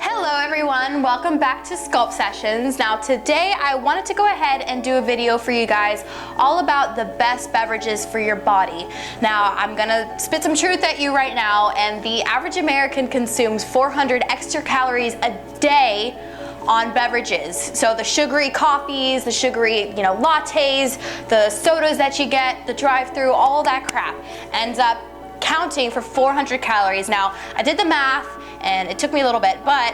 Hello everyone, welcome back to Sculpt Sessions. Now today I wanted to go ahead and do a video for you guys all about the best beverages for your body. Now I'm gonna spit some truth at you right now, and the average American consumes 400 extra calories a day on beverages. So the sugary coffees, the sugary, lattes, the sodas that you get, the drive-through, all that crap ends up counting for 400 calories. Now I did the math and it took me a little bit, but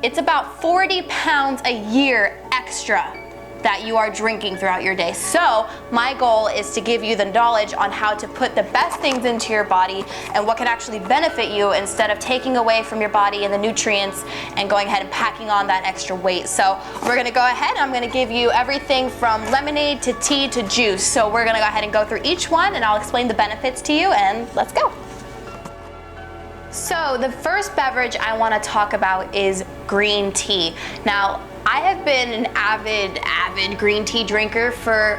it's about 40 pounds a year extra that you are drinking throughout your day. So my goal is to give you the knowledge on how to put the best things into your body and what can actually benefit you instead of taking away from your body and the nutrients and going ahead and packing on that extra weight. So we're gonna go ahead and I'm gonna give you everything from lemonade to tea to juice. So we're gonna go ahead and go through each one and I'll explain the benefits to you, and let's go. So the first beverage I want to talk about is green tea. Now, I have been an avid green tea drinker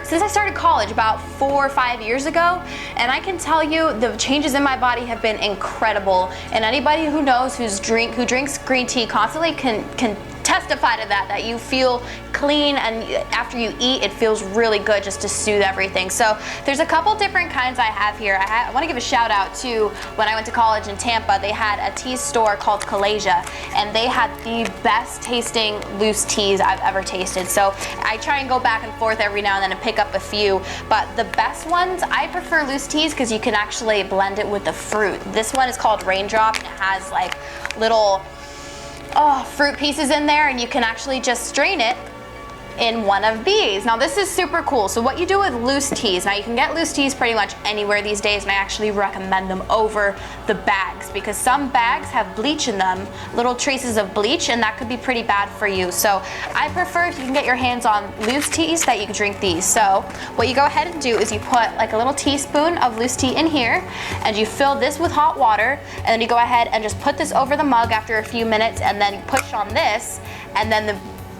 since I started college about 4 or 5 years ago, and I can tell you the changes in my body have been incredible. And anybody who knows who drinks green tea constantly can testify to that you feel clean, and after you eat it feels really good just to soothe everything. So there's a couple different kinds I have here. I want to give a shout out to when I went to college in Tampa. They had a tea store called Kalasia, and they had the best tasting loose teas I've ever tasted. So I try and go back and forth every now and then and pick up a few, but the best ones, I prefer loose teas because you can actually blend it with the fruit. This one is called Raindrop, and it has like little fruit pieces in there, and you can actually just strain it in one of these. Now this is super cool. So what you do with loose teas, now you can get loose teas pretty much anywhere these days, and I actually recommend them over the bags because some bags have bleach in them, little traces of bleach, and that could be pretty bad for you. So I prefer if you can get your hands on loose teas that you can drink these. So what you go ahead and do is you put like a little teaspoon of loose tea in here, and you fill this with hot water, and then you go ahead and just put this over the mug after a few minutes, and then push on this, and then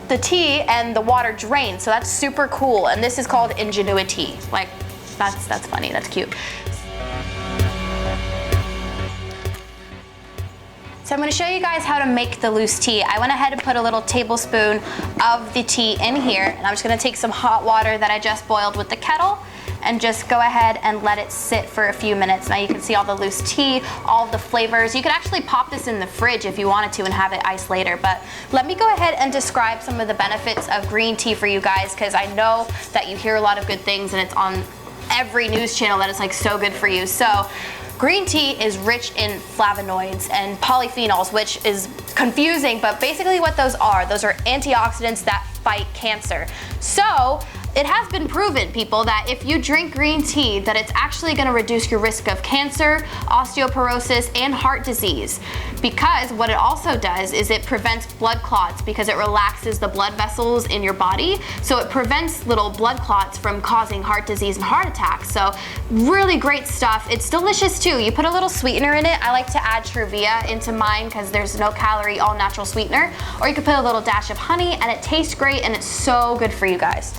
the tea and the water drains. So that's super cool, and this is called Ingenuity. Like, that's funny, that's cute. So I'm gonna show you guys how to make the loose tea. I went ahead and put a little tablespoon of the tea in here, and I'm just gonna take some hot water that I just boiled with the kettle and just go ahead and let it sit for a few minutes. Now you can see all the loose tea, all of the flavors. You could actually pop this in the fridge if you wanted to and have it iced later, but let me go ahead and describe some of the benefits of green tea for you guys, because I know that you hear a lot of good things and it's on every news channel that it's like so good for you. So green tea is rich in flavonoids and polyphenols, which is confusing, but basically what those are antioxidants that fight cancer. So it has been proven, people, that if you drink green tea, that it's actually gonna reduce your risk of cancer, osteoporosis, and heart disease. Because what it also does is it prevents blood clots because it relaxes the blood vessels in your body. So it prevents little blood clots from causing heart disease and heart attacks. So really great stuff. It's delicious too. You put a little sweetener in it. I like to add Truvia into mine because there's no calorie, all natural sweetener. Or you could put a little dash of honey, and it tastes great, and it's so good for you guys.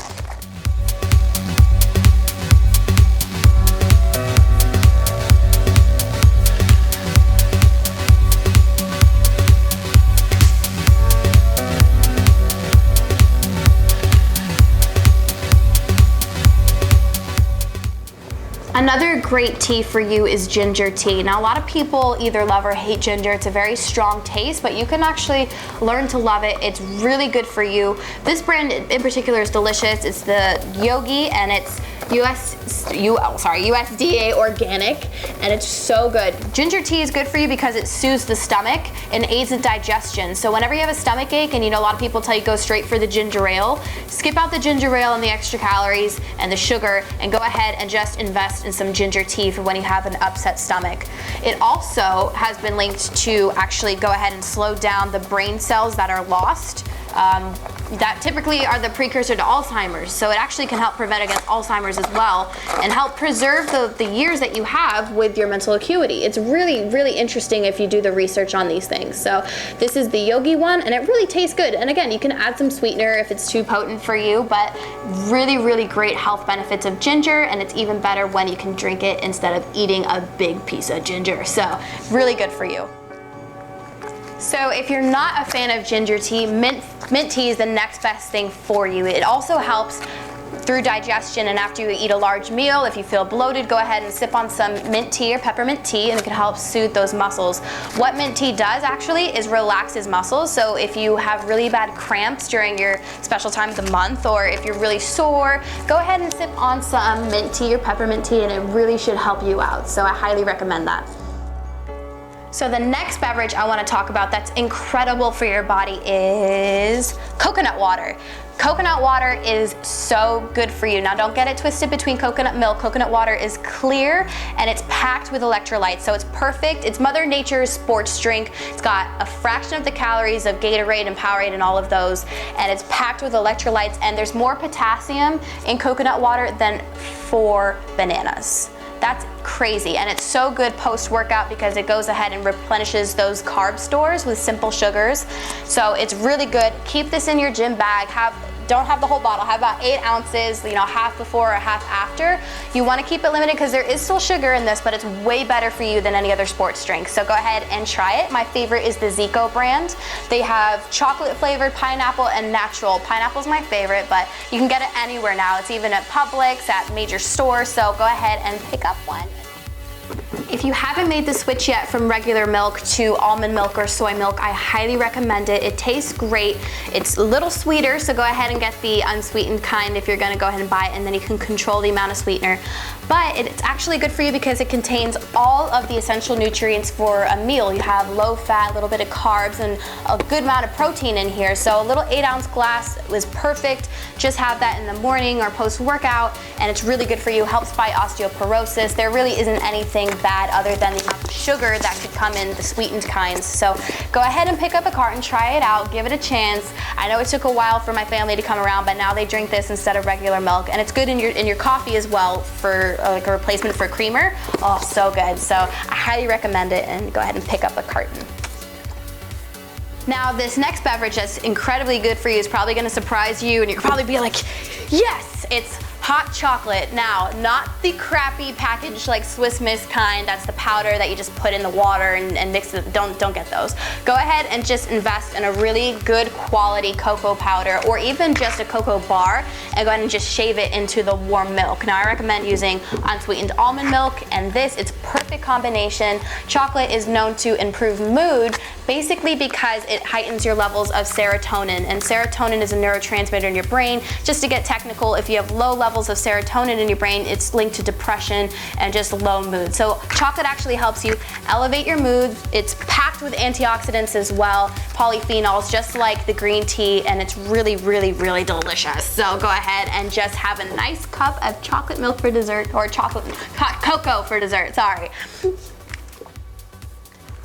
Another great tea for you is ginger tea. Now a lot of people either love or hate ginger. It's a very strong taste, but you can actually learn to love it. It's really good for you. This brand in particular is delicious. It's the Yogi, and it's USDA organic, and it's so good. Ginger tea is good for you because it soothes the stomach and aids in digestion. So whenever you have a stomach ache, and a lot of people tell you go straight for the ginger ale, skip out the ginger ale and the extra calories and the sugar, and go ahead and just invest in some ginger tea for when you have an upset stomach. It also has been linked to actually go ahead and slow down the brain cells that are lost. That typically are the precursor to Alzheimer's. So it actually can help prevent against Alzheimer's as well, and help preserve the years that you have with your mental acuity. It's really, really interesting if you do the research on these things. So this is the Yogi one, and it really tastes good. And again, you can add some sweetener if it's too potent for you, but really, really great health benefits of ginger, and it's even better when you can drink it instead of eating a big piece of ginger. So really good for you. So if you're not a fan of ginger tea, mint tea is the next best thing for you. It also helps through digestion, and after you eat a large meal, if you feel bloated, go ahead and sip on some mint tea or peppermint tea, and it can help soothe those muscles. What mint tea does actually is relaxes muscles, so if you have really bad cramps during your special time of the month, or if you're really sore, go ahead and sip on some mint tea or peppermint tea, and it really should help you out, so I highly recommend that. So the next beverage I want to talk about that's incredible for your body is coconut water. Coconut water is so good for you. Now don't get it twisted between coconut milk. Coconut water is clear and it's packed with electrolytes, so it's perfect. It's Mother Nature's sports drink. It's got a fraction of the calories of Gatorade and Powerade and all of those, and it's packed with electrolytes, and there's more potassium in coconut water than 4 bananas. That's crazy, and it's so good post-workout because it goes ahead and replenishes those carb stores with simple sugars. So it's really good. Keep this in your gym bag. Don't have the whole bottle, have about 8 ounces, half before or half after. You wanna keep it limited because there is still sugar in this, but it's way better for you than any other sports drink. So go ahead and try it. My favorite is the Zico brand. They have chocolate flavored, pineapple, and natural. Pineapple's my favorite, but you can get it anywhere now. It's even at Publix, at major stores, so go ahead and pick up one. If you haven't made the switch yet from regular milk to almond milk or soy milk, I highly recommend it. It tastes great. It's a little sweeter, so go ahead and get the unsweetened kind if you're gonna go ahead and buy it, and then you can control the amount of sweetener. But it's actually good for you because it contains all of the essential nutrients for a meal. You have low fat, a little bit of carbs, and a good amount of protein in here. So a little 8-ounce glass was perfect. Just have that in the morning or post-workout, and it's really good for you. Helps fight osteoporosis. There really isn't anything bad other than the amount of sugar that could come in the sweetened kinds. So go ahead and pick up a carton, try it out, give it a chance. I know it took a while for my family to come around, but now they drink this instead of regular milk, and it's good in your coffee as well for like a replacement for creamer. Oh, so good. So I highly recommend it, and go ahead and pick up a carton. Now this next beverage that's incredibly good for you is probably gonna surprise you, and you're probably be like, yes, it's hot chocolate. Now, not the crappy packaged like Swiss Miss kind, that's the powder that you just put in the water and mix it. Don't get those. Go ahead and just invest in a really good quality cocoa powder, or even just a cocoa bar, and go ahead and just shave it into the warm milk. Now I recommend using unsweetened almond milk, and it's perfect combination. Chocolate is known to improve mood, basically because it heightens your levels of serotonin, and serotonin is a neurotransmitter in your brain. Just to get technical, if you have low levels of serotonin in your brain, it's linked to depression and just low mood. So chocolate actually helps you elevate your mood. It's packed with antioxidants as well, polyphenols, just like the green tea, and it's really, really, really delicious. So go ahead and just have a nice cup of chocolate milk for dessert, or hot cocoa for dessert, sorry.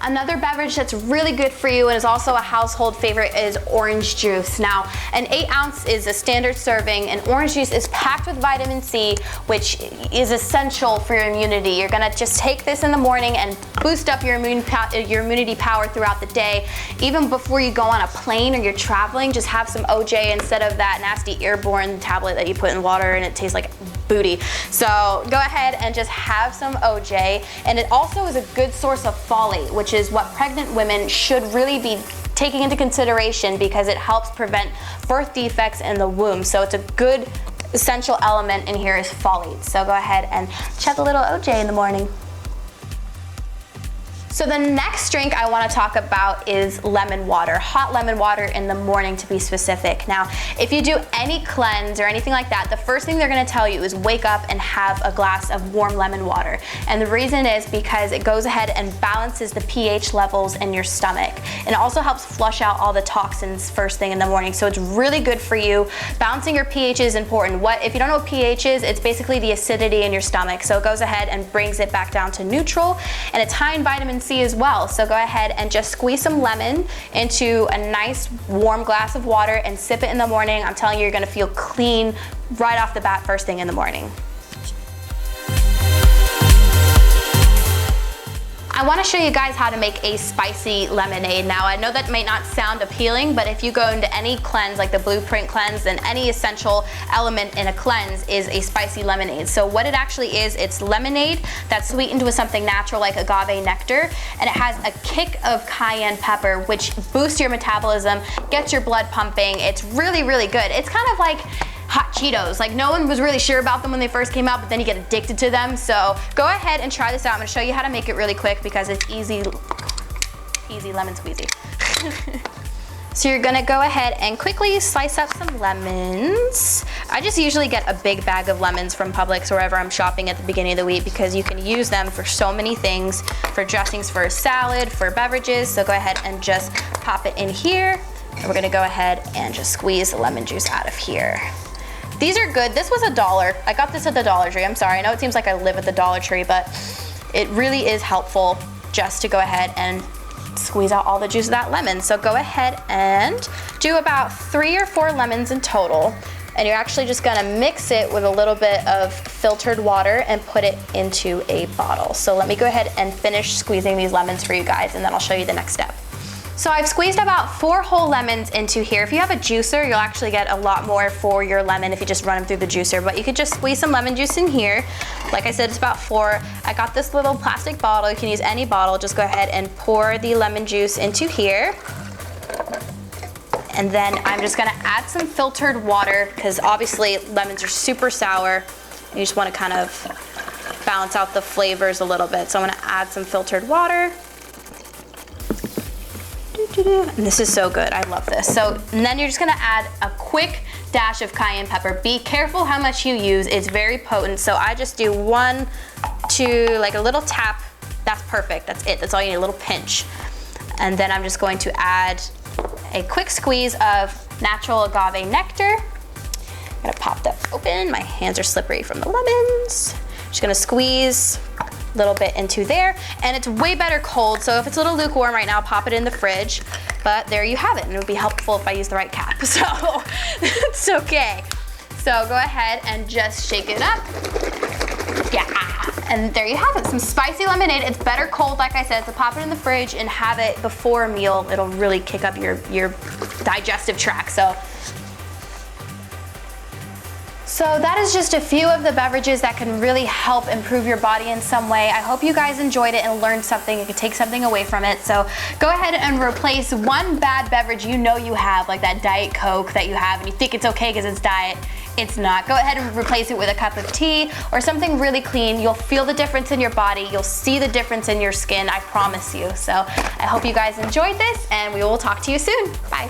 Another beverage that's really good for you and is also a household favorite is orange juice. Now, an 8-ounce is a standard serving, and orange juice is packed with vitamin C, which is essential for your immunity. You're gonna just take this in the morning and boost up your immunity power throughout the day. Even before you go on a plane or you're traveling, just have some OJ instead of that nasty airborne tablet that you put in water and it tastes like booty. So go ahead and just have some OJ, and it also is a good source of folate, which is what pregnant women should really be taking into consideration because it helps prevent birth defects in the womb. So it's a good essential element in here is folate. So go ahead and chug a little OJ in the morning. So the next drink I want to talk about is lemon water, hot lemon water in the morning to be specific. Now, if you do any cleanse or anything like that, the first thing they're going to tell you is wake up and have a glass of warm lemon water. And the reason is because it goes ahead and balances the pH levels in your stomach. And it also helps flush out all the toxins first thing in the morning. So it's really good for you. Balancing your pH is important. If you don't know what pH is, it's basically the acidity in your stomach. So it goes ahead and brings it back down to neutral, and it's high in vitamin C as well. So go ahead and just squeeze some lemon into a nice warm glass of water and sip it in the morning. I'm telling you, you're gonna feel clean right off the bat first thing in the morning. I I want to show you guys how to make a spicy lemonade. Now, I know that may not sound appealing, but if you go into any cleanse, like the Blueprint cleanse, then any essential element in a cleanse is a spicy lemonade. So what it actually is, it's lemonade that's sweetened with something natural like agave nectar, and it has a kick of cayenne pepper, which boosts your metabolism, gets your blood pumping. It's really, really good. It's kind of like hot Cheetos. Like, no one was really sure about them when they first came out, but then you get addicted to them. So go ahead and try this out. I'm gonna show you how to make it really quick because it's easy lemon squeezy. So you're gonna go ahead and quickly slice up some lemons. I just usually get a big bag of lemons from Publix or wherever I'm shopping at the beginning of the week because you can use them for so many things, for dressings for a salad, for beverages. So go ahead and just pop it in here. And we're gonna go ahead and just squeeze the lemon juice out of here. These are good. This was $1. I got this at the Dollar Tree. I'm sorry, I know it seems like I live at the Dollar Tree, but it really is helpful just to go ahead and squeeze out all the juice of that lemon. So go ahead and do about 3 or 4 lemons in total. And you're actually just gonna mix it with a little bit of filtered water and put it into a bottle. So let me go ahead and finish squeezing these lemons for you guys, and then I'll show you the next step. So I've squeezed about 4 whole lemons into here. If you have a juicer, you'll actually get a lot more for your lemon if you just run them through the juicer, but you could just squeeze some lemon juice in here. Like I said, it's about 4. I got this little plastic bottle. You can use any bottle. Just go ahead and pour the lemon juice into here. And then I'm just gonna add some filtered water because obviously lemons are super sour. You just wanna kind of balance out the flavors a little bit. So I'm gonna add some filtered water. And this is so good, I love this. So, and then you're just gonna add a quick dash of cayenne pepper. Be careful how much you use, it's very potent. So I just do 1, 2, like a little tap. That's perfect, that's it, that's all you need, a little pinch. And then I'm just going to add a quick squeeze of natural agave nectar. I'm gonna pop that open, my hands are slippery from the lemons. Just gonna squeeze a little bit into there, and it's way better cold, so if it's a little lukewarm right now, pop it in the fridge, but there you have it, and it would be helpful if I use the right cap, so it's okay. So go ahead and just shake it up. Yeah, and there you have it, some spicy lemonade. It's better cold, like I said, so pop it in the fridge and have it before a meal. It'll really kick up your digestive tract, So that is just a few of the beverages that can really help improve your body in some way. I hope you guys enjoyed it and learned something. You could take something away from it. So go ahead and replace one bad beverage you know you have, like that Diet Coke that you have and you think it's okay because it's diet. It's not. Go ahead and replace it with a cup of tea or something really clean. You'll feel the difference in your body. You'll see the difference in your skin, I promise you. So I hope you guys enjoyed this, and we will talk to you soon. Bye.